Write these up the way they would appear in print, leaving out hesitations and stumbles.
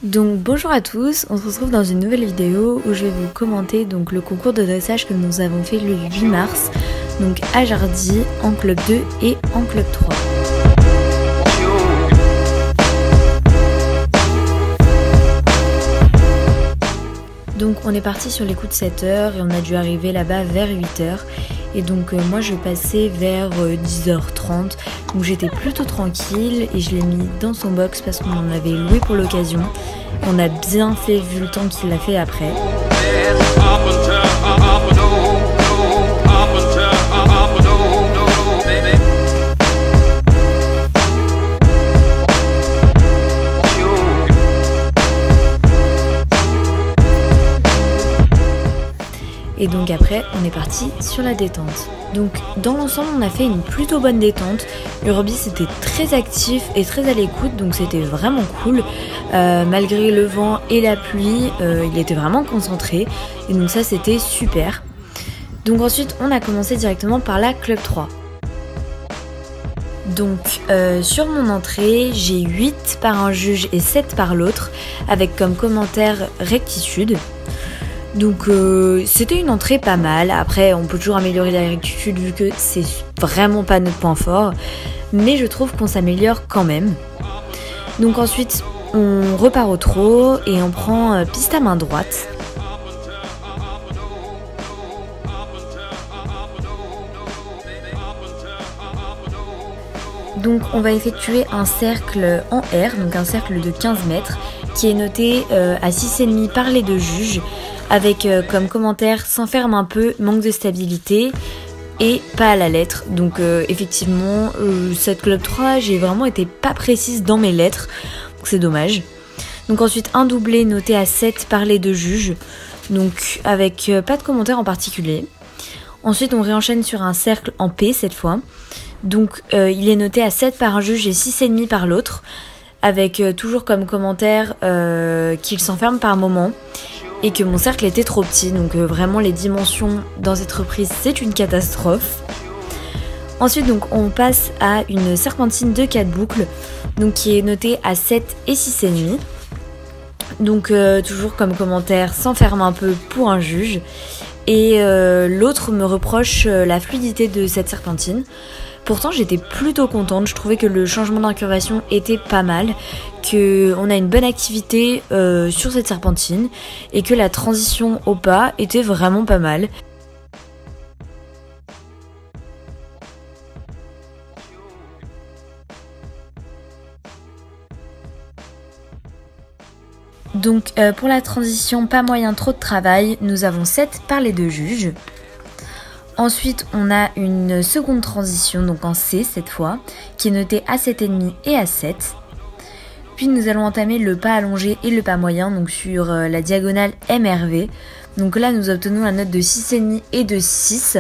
Donc bonjour à tous, on se retrouve dans une nouvelle vidéo où je vais vous commenter donc le concours de dressage que nous avons fait le 8 mars, donc à Jardy, en club 2 et en club 3. Donc on est parti sur les coups de 7 h et on a dû arriver là-bas vers 8 h. Et donc moi je passais vers 10h30, donc j'étais plutôt tranquille et je l'ai mis dans son box parce qu'on en avait loué pour l'occasion. On a bien fait vu le temps qu'il a fait après. Et donc après, on est parti sur la détente. Donc dans l'ensemble, on a fait une plutôt bonne détente. Urbi c'était très actif et très à l'écoute, donc c'était vraiment cool. Malgré le vent et la pluie, il était vraiment concentré. Et donc ça, c'était super. Donc ensuite, on a commencé directement par la club 3. Donc sur mon entrée, j'ai 8 par un juge et 7 par l'autre, avec comme commentaire rectitude. Donc c'était une entrée pas mal. Après on peut toujours améliorer la rectitude vu que c'est vraiment pas notre point fort, mais je trouve qu'on s'améliore quand même. Donc ensuite on repart au trot et on prend piste à main droite. Donc on va effectuer un cercle en R, donc un cercle de 15 mètres qui est noté à 6,5 par les deux juges, avec comme commentaire s'enferme un peu, manque de stabilité et pas à la lettre. Donc effectivement cette club 3 j'ai vraiment été pas précise dans mes lettres, donc c'est dommage. Donc ensuite un doublé noté à 7 par les deux juges, donc avec pas de commentaire en particulier. Ensuite on réenchaîne sur un cercle en P cette fois. Donc il est noté à 7 par un juge et 6,5 par l'autre, avec toujours comme commentaire qu'il s'enferme par moment et que mon cercle était trop petit. Donc vraiment les dimensions dans cette reprise c'est une catastrophe. Ensuite donc on passe à une serpentine de 4 boucles, donc qui est notée à 7 et 6,5. Donc toujours comme commentaire s'enferme un peu pour un juge. Et l'autre me reproche la fluidité de cette serpentine. Pourtant j'étais plutôt contente, je trouvais que le changement d'incurvation était pas mal, qu'on a une bonne activité sur cette serpentine et que la transition au pas était vraiment pas mal. Donc pour la transition, pas moyen trop de travail, nous avons 7 par les deux juges. Ensuite, on a une seconde transition, donc en C cette fois, qui est notée à 7,5 et à 7. Puis nous allons entamer le pas allongé et le pas moyen, donc sur la diagonale MRV. Donc là, nous obtenons la note de 6,5 et de 6.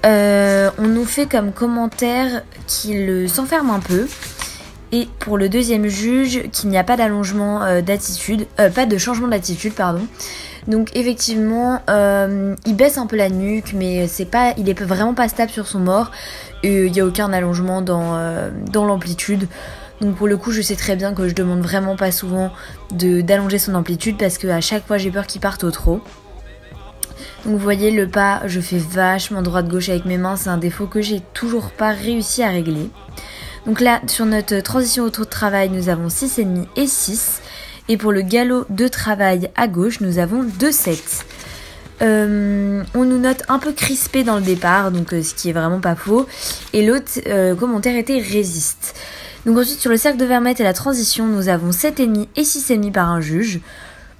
On nous fait comme commentaire qu'il s'enferme un peu. Et pour le deuxième juge, qu'il n'y a pas d'allongement d'attitude, pas de changement d'attitude, pardon. Donc effectivement, il baisse un peu la nuque, mais il est vraiment pas stable sur son mort. Et il n'y a aucun allongement dans l'amplitude. Donc pour le coup, je sais très bien que je demande vraiment pas souvent d'allonger son amplitude parce qu'à chaque fois, j'ai peur qu'il parte au trot. Donc vous voyez le pas, je fais vachement droite-gauche avec mes mains, c'est un défaut que j'ai toujours pas réussi à régler. Donc là, sur notre transition au trot de travail, nous avons 6,5 et 6. Et pour le galop de travail à gauche, nous avons 2,7. On nous note un peu crispé dans le départ, donc ce qui est vraiment pas faux. Et l'autre commentaire était résiste. Donc ensuite, sur le cercle de 20 mètres et la transition, nous avons 7,5 et 6,5 par un juge.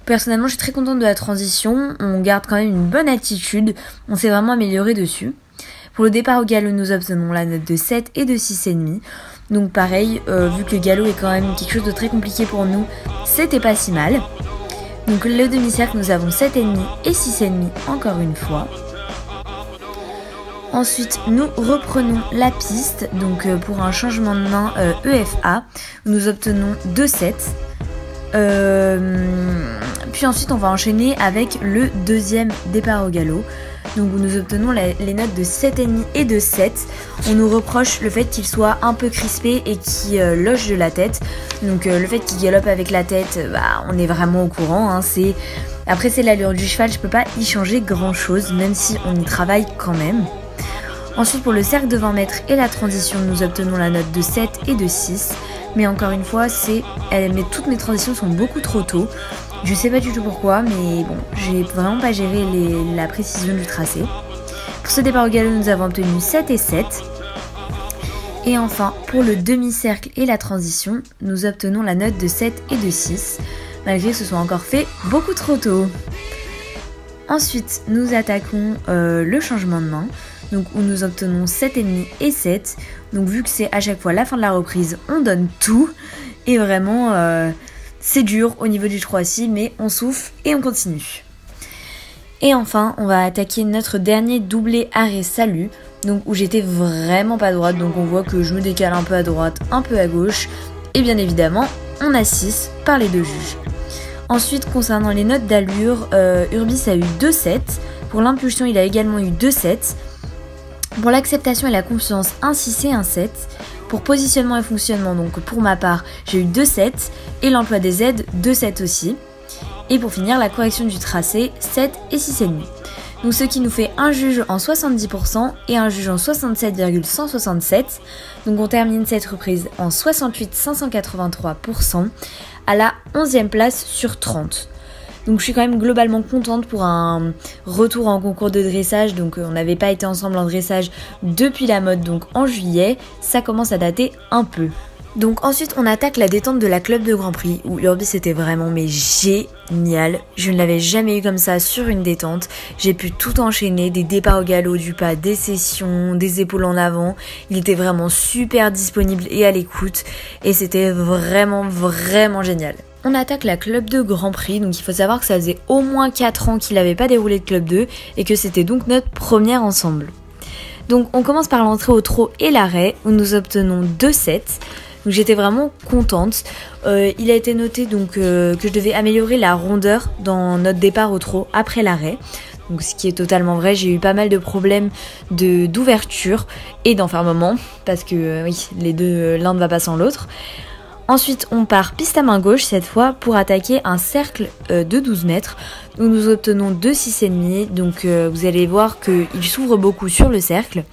Personnellement, je suis très contente de la transition. On garde quand même une bonne attitude. On s'est vraiment amélioré dessus. Pour le départ au galop, nous obtenons la note de 7 et de 6,5. Donc pareil, vu que le galop est quand même quelque chose de très compliqué pour nous, c'était pas si mal. Donc le demi-cercle, nous avons 7,5 et 6,5 encore une fois. Ensuite, nous reprenons la piste, donc pour un changement de main EFA, nous obtenons 2,7. Puis ensuite, on va enchaîner avec le deuxième départ au galop. donc où nous obtenons les notes de 7,5 et de 7. On nous reproche le fait qu'il soit un peu crispé et qu'il loge de la tête. Donc le fait qu'il galope avec la tête, on est vraiment au courant. Hein. Après c'est l'allure du cheval, je peux pas y changer grand chose, même si on y travaille quand même. Ensuite pour le cercle de 20 mètres et la transition, nous obtenons la note de 7 et de 6. Mais encore une fois, toutes mes transitions sont beaucoup trop tôt. Je sais pas du tout pourquoi, mais bon, j'ai vraiment pas géré la précision du tracé. Pour ce départ au galop, nous avons obtenu 7 et 7. Et enfin, pour le demi-cercle et la transition, nous obtenons la note de 7 et de 6, malgré que ce soit encore fait beaucoup trop tôt. Ensuite, nous attaquons le changement de main, donc où nous obtenons 7,5 et 7. Donc vu que c'est à chaque fois la fin de la reprise, on donne tout. Et vraiment, c'est dur au niveau du 3-6, mais on souffle et on continue. Et enfin, on va attaquer notre dernier doublé arrêt salut, donc où j'étais vraiment pas droite, donc on voit que je me décale un peu à droite, un peu à gauche, et bien évidemment, on a 6 par les deux juges. Ensuite, concernant les notes d'allure, Urbis a eu 2,7, pour l'impulsion il a également eu 2,7, pour l'acceptation et la confiance un 6 et un 7, pour positionnement et fonctionnement, donc pour ma part, j'ai eu 2,7, et l'emploi des aides, 2,7 aussi. Et pour finir, la correction du tracé, 7 et 6,5. Donc ce qui nous fait un juge en 70% et un juge en 67,167. Donc on termine cette reprise en 68,583% à la 11e place sur 30. Donc je suis quand même globalement contente pour un retour en concours de dressage. Donc on n'avait pas été ensemble en dressage depuis la mode, donc en juillet. Ça commence à dater un peu. Donc ensuite on attaque la détente de la club de Grand Prix où Urbis était vraiment génial. Je ne l'avais jamais eu comme ça sur une détente. J'ai pu tout enchaîner, des départs au galop, du pas, des sessions, des épaules en avant. Il était vraiment super disponible et à l'écoute et c'était vraiment génial. On attaque la club de Grand Prix, donc il faut savoir que ça faisait au moins 4 ans qu'il n'avait pas déroulé de club 2 et que c'était donc notre première ensemble. Donc on commence par l'entrée au trot et l'arrêt où nous obtenons 2,7. Donc j'étais vraiment contente. Il a été noté donc que je devais améliorer la rondeur dans notre départ au trot après l'arrêt. Donc ce qui est totalement vrai, j'ai eu pas mal de problèmes d'ouverture et d'enfermement parce que oui, l'un ne va pas sans l'autre. Ensuite, on part piste à main gauche cette fois pour attaquer un cercle de 12 mètres où nous obtenons 2,6,5. Donc vous allez voir qu'il s'ouvre beaucoup sur le cercle.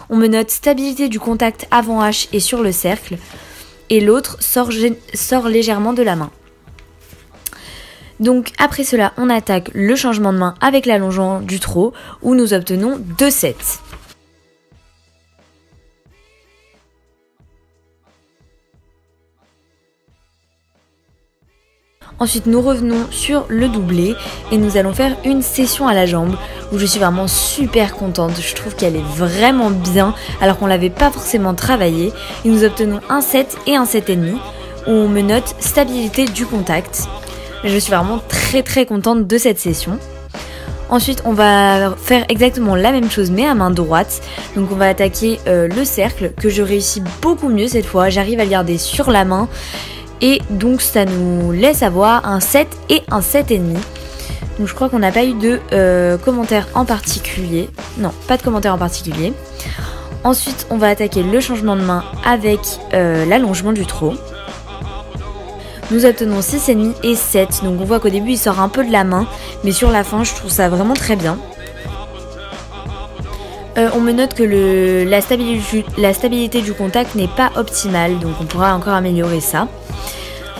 On me note stabilité du contact avant H et sur le cercle. Et l'autre sort légèrement de la main. Donc après cela, on attaque le changement de main avec l'allongement du trot où nous obtenons 2,7. Ensuite, nous revenons sur le doublé et nous allons faire une session à la jambe où je suis vraiment super contente. Je trouve qu'elle est vraiment bien alors qu'on l'avait pas forcément travaillé. Et nous obtenons un 7 et un 7,5 où on me note stabilité du contact. Je suis vraiment très contente de cette session. Ensuite, on va faire exactement la même chose mais à main droite. Donc on va attaquer le cercle que je réussis beaucoup mieux cette fois. J'arrive à le garder sur la main. Et donc ça nous laisse avoir un 7 et un 7,5. Donc je crois qu'on n'a pas eu de commentaires en particulier. Non, pas de commentaires en particulier. Ensuite, on va attaquer le changement de main avec l'allongement du trot. Nous obtenons 6,5 et 7. Donc on voit qu'au début il sort un peu de la main. Mais sur la fin, je trouve ça vraiment très bien. On me note que la stabilité du contact n'est pas optimale. Donc on pourra encore améliorer ça.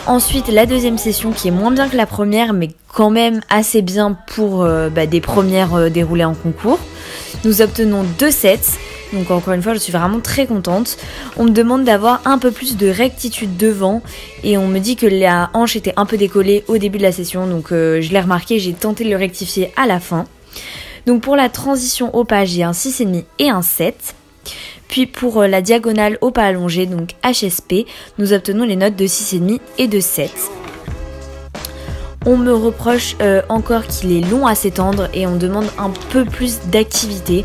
Ensuite, la deuxième session qui est moins bien que la première, mais quand même assez bien pour des premières déroulées en concours. Nous obtenons 2,7. Donc encore une fois, je suis vraiment très contente. On me demande d'avoir un peu plus de rectitude devant. Et on me dit que la hanche était un peu décollée au début de la session. Donc je l'ai remarqué, j'ai tenté de le rectifier à la fin. Donc pour la transition au pas, j'ai un 6,5 et un 7. Puis pour la diagonale au pas allongé, donc HSP, nous obtenons les notes de 6,5 et de 7. On me reproche encore qu'il est long à s'étendre et on demande un peu plus d'activité.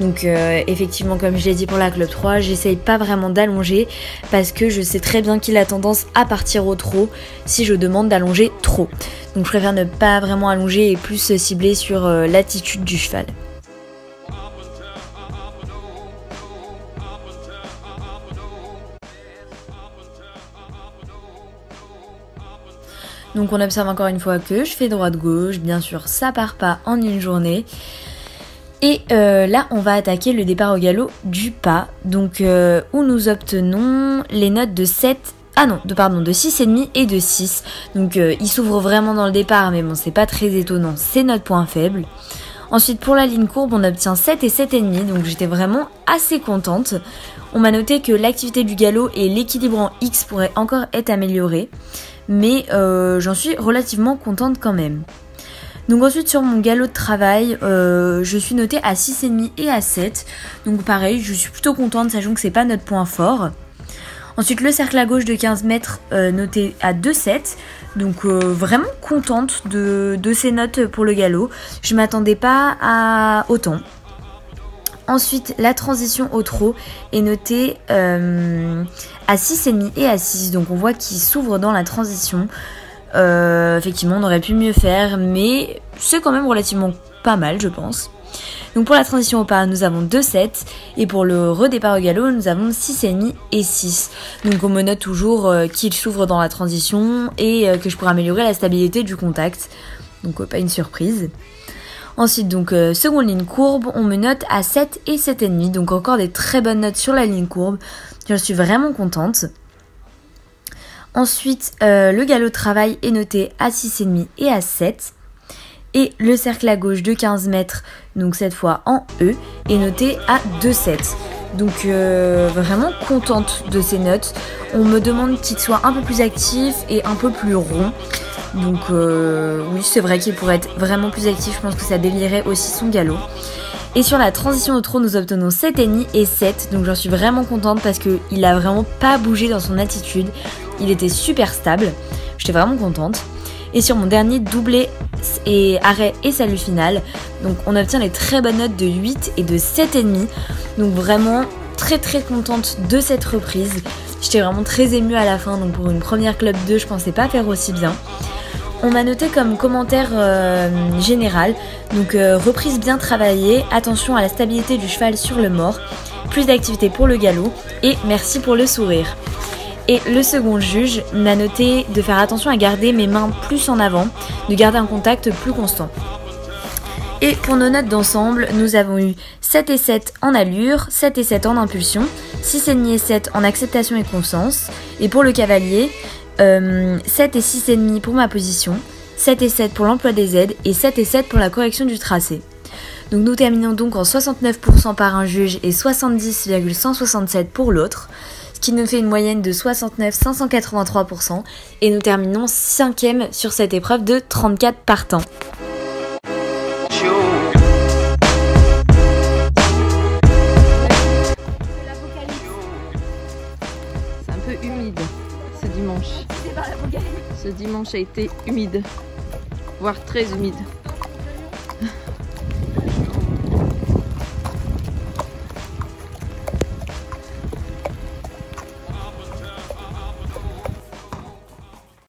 Donc effectivement, comme je l'ai dit pour la club 3, j'essaye pas vraiment d'allonger parce que je sais très bien qu'il a tendance à partir au trot si je demande d'allonger trop. Donc je préfère ne pas vraiment allonger et plus cibler sur l'attitude du cheval. Donc on observe encore une fois que je fais droite-gauche, bien sûr ça part pas en une journée. Et là on va attaquer le départ au galop du pas, donc où nous obtenons les notes de 7, de 6,5 et de 6. Donc il s'ouvre vraiment dans le départ, mais bon c'est pas très étonnant, c'est notre point faible. Ensuite pour la ligne courbe on obtient 7 et 7,5, donc j'étais vraiment assez contente. On m'a noté que l'activité du galop et l'équilibre en X pourraient encore être améliorés, mais j'en suis relativement contente quand même. Donc ensuite sur mon galop de travail, je suis notée à 6,5 et à 7. Donc pareil, je suis plutôt contente, sachant que c'est pas notre point fort. Ensuite le cercle à gauche de 15 mètres noté à 2,7. Donc vraiment contente de ces notes pour le galop. Je m'attendais pas à autant. Ensuite, la transition au trot est notée à 6,5 et à 6. Donc on voit qu'il s'ouvre dans la transition. Effectivement, on aurait pu mieux faire, mais c'est quand même relativement pas mal, je pense. Donc pour la transition au pas, nous avons 2,7. Et pour le redépart au galop, nous avons 6,5 et 6. Donc on me note toujours qu'il s'ouvre dans la transition et que je pourrais améliorer la stabilité du contact. Donc pas une surprise. Ensuite, donc seconde ligne courbe, on me note à 7 et 7,5. Donc encore des très bonnes notes sur la ligne courbe. J'en suis vraiment contente. Ensuite, le galop de travail est noté à 6,5 et à 7. Et le cercle à gauche de 15 mètres, donc cette fois en E, est noté à 2,7. Donc vraiment contente de ces notes. On me demande qu'il soit un peu plus actif et un peu plus rond. Donc oui, c'est vrai qu'il pourrait être vraiment plus actif. Je pense que ça délierait aussi son galop. Et sur la transition au trot, nous obtenons 7,5 et 7. Donc j'en suis vraiment contente parce qu'il a vraiment pas bougé dans son attitude. Il était super stable. J'étais vraiment contente. Et sur mon dernier doublé et arrêt et salut final, donc on obtient les très bonnes notes de 8 et de 7,5. Donc vraiment très contente de cette reprise. J'étais vraiment très émue à la fin. Donc pour une première club 2, je pensais pas faire aussi bien. On m'a noté comme commentaire général, donc reprise bien travaillée, attention à la stabilité du cheval sur le mors, plus d'activité pour le galop et merci pour le sourire. Et le second juge m'a noté de faire attention à garder mes mains plus en avant, de garder un contact plus constant. Et pour nos notes d'ensemble, nous avons eu 7 et 7 en allure, 7 et 7 en impulsion, 6,5 et 7 en acceptation et confiance. Et pour le cavalier, 7 et 6,5 pour ma position, 7 et 7 pour l'emploi des aides et 7 et 7 pour la correction du tracé. Donc nous terminons donc en 69% par un juge et 70,167 pour l'autre, ce qui nous fait une moyenne de 69,583% et nous terminons 5e sur cette épreuve de 34 partants. C'est un peu humide ce dimanche. Ce dimanche a été humide, voire très humide.